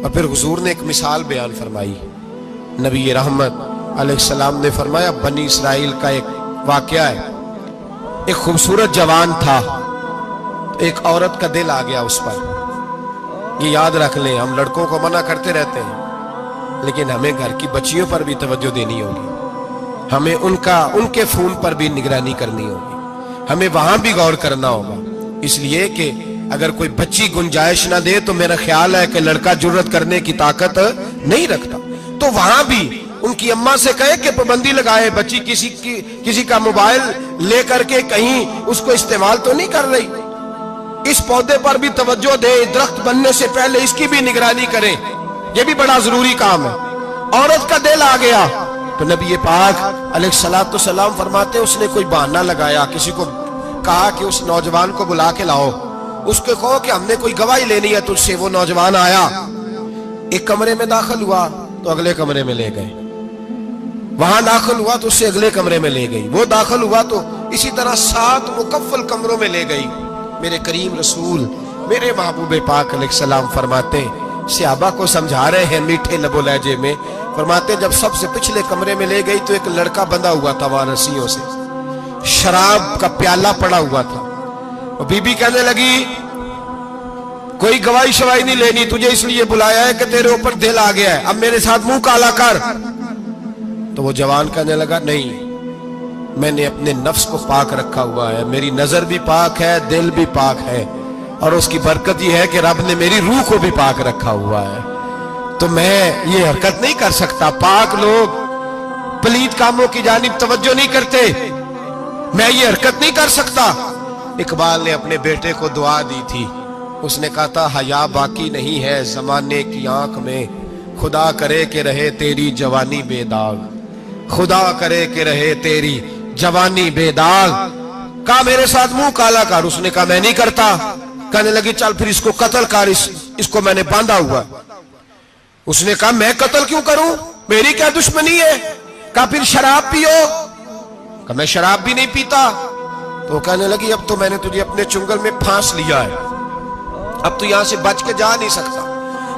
اور پھر حضور نے ایک مثال بیان فرمائی. نبی رحمت علیہ السلام نے فرمایا بنی اسرائیل کا ایک واقعہ ہے. ایک خوبصورت جوان تھا، ایک عورت کا دل آ گیا اس پر. یہ یاد رکھ لیں، ہم لڑکوں کو منع کرتے رہتے ہیں لیکن ہمیں گھر کی بچیوں پر بھی توجہ دینی ہوگی. ہمیں ان کے فون پر بھی نگرانی کرنی ہوگی. ہمیں وہاں بھی غور کرنا ہوگا، اس لیے کہ اگر کوئی بچی گنجائش نہ دے تو میرا خیال ہے کہ لڑکا جرت کرنے کی طاقت نہیں رکھتا. تو وہاں بھی ان کی اماں سے کہے کہ پابندی لگائے، بچی کسی کا موبائل لے کر کے کہیں اس کو استعمال تو نہیں کر رہی. اس پودے پر بھی توجہ دے، درخت بننے سے پہلے اس کی بھی نگرانی کریں. یہ بھی بڑا ضروری کام ہے. عورت کا دل آ گیا تو نبی پاک علیہ الصلوۃ والسلام فرماتے اس نے کوئی بہانہ لگایا، کسی کو کہا کہ اس نوجوان کو بلا کے لاؤ، اس کو کہو کہ ہم نے کوئی گواہی لینی ہے تجھ سے. وہ نوجوان آیا، ایک کمرے میں داخل ہوا تو اگلے کمرے میں لے گئے، وہاں داخل ہوا تو اس سے اگلے کمرے میں لے گئی، وہ داخل ہوا تو اسی طرح 7 مکفل کمروں میں لے گئی. میرے کریم رسول میرے محبوب پاک علیہ السلام فرماتے، صحابہ کو سمجھا رہے ہیں میٹھے لب و لہجے میں، فرماتے جب سب سے پچھلے کمرے میں لے گئی تو ایک لڑکا بندھا ہوا تھا وہاں رسیوں سے، شراب کا پیالہ پڑا ہوا تھا. اور بی بی کہنے لگی کوئی گواہی شواہی نہیں لینی، تجھے اس لیے بلایا ہے کہ تیرے اوپر دل آ گیا ہے، اب میرے ساتھ منہ کالا کر. تو وہ جوان کہنے لگا نہیں، میں نے اپنے نفس کو پاک رکھا ہوا ہے، میری نظر بھی پاک ہے، دل بھی پاک ہے، اور اس کی برکت یہ ہے کہ رب نے میری روح کو بھی پاک رکھا ہوا ہے، تو میں یہ حرکت نہیں کر سکتا. پاک لوگ پلید کاموں کی جانب توجہ نہیں کرتے، میں یہ حرکت نہیں کر سکتا. اقبال نے اپنے بیٹے کو دعا دی تھی، اس نے کہا تھا حیا باقی نہیں ہے زمانے کی آنکھ میں، خدا کرے کہ رہے تیری جوانی بے داغ، خدا کرے کہ رہے تیری جوانی بے داغ. کہا میرے ساتھ منہ کالا کر، اس نے کہا میں نہیں کرتا. کہنے لگی چل پھر اس کو قتل کر، اس کو میں نے باندھا ہوا. اس نے کہا میں قتل کیوں کروں، میری کیا دشمنی ہے. کہا پھر شراب پیو. کہا میں شراب بھی نہیں پیتا. تو کہنے لگی اب تو میں نے تجھے اپنے چنگل میں پھانس لیا ہے، اب تو یہاں سے بچ کے جا نہیں سکتا،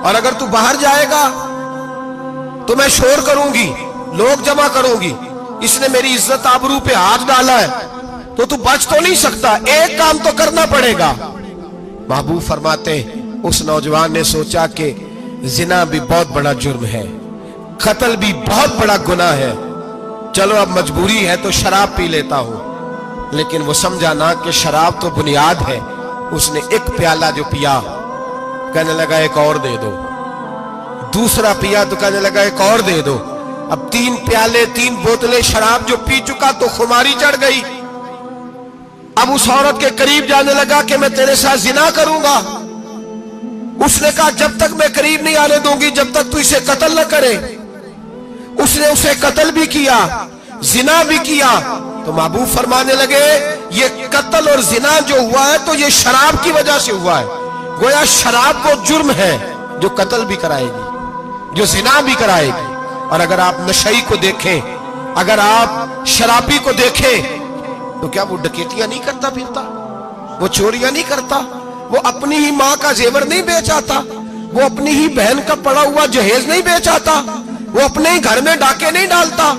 اور اگر تو باہر جائے گا تو میں شور کروں گی، لوگ جمع کروں گی، اس نے میری عزت آبرو پہ ہاتھ ڈالا ہے، تو بچ تو نہیں سکتا، ایک کام تو کرنا پڑے گا. محبوب فرماتے اس نوجوان نے سوچا کہ زنا بھی بہت بڑا جرم ہے، قتل بھی بہت بڑا گناہ ہے، چلو اب مجبوری ہے تو شراب پی لیتا ہوں. لیکن وہ سمجھا نہ کہ شراب تو بنیاد ہے. اس نے ایک پیالہ جو پیا کہنے لگا ایک اور دے دو، دوسرا پیا تو کہنے لگا ایک اور دے دو. اب 3 پیالے 3 بوتلیں شراب جو پی چکا تو خماری چڑھ گئی. اب اس عورت کے قریب جانے لگا کہ میں تیرے ساتھ زنا کروں گا. اس نے کہا جب تک میں قریب نہیں آنے دوں گی جب تک تو اسے قتل نہ کرے. اس نے اسے قتل بھی کیا، زنا بھی کیا. تو محبوب فرمانے لگے یہ قتل اور زنا جو ہوا ہے تو یہ شراب کی وجہ سے ہوا ہے. گویا شراب کو جرم ہے جو قتل بھی کرائے گی، جو زنا بھی کرائے گی. اور اگر آپ نشئی کو دیکھیں، اگر آپ شرابی کو دیکھیں تو کیا وہ ڈکیتیاں نہیں کرتا پھرتا، وہ چوریاں نہیں کرتا، وہ اپنی ہی ماں کا زیور نہیں بیچ آتا، وہ اپنی ہی بہن کا پڑا ہوا جہیز نہیں بیچ آتا، وہ اپنے ہی گھر میں ڈاکے نہیں ڈالتا،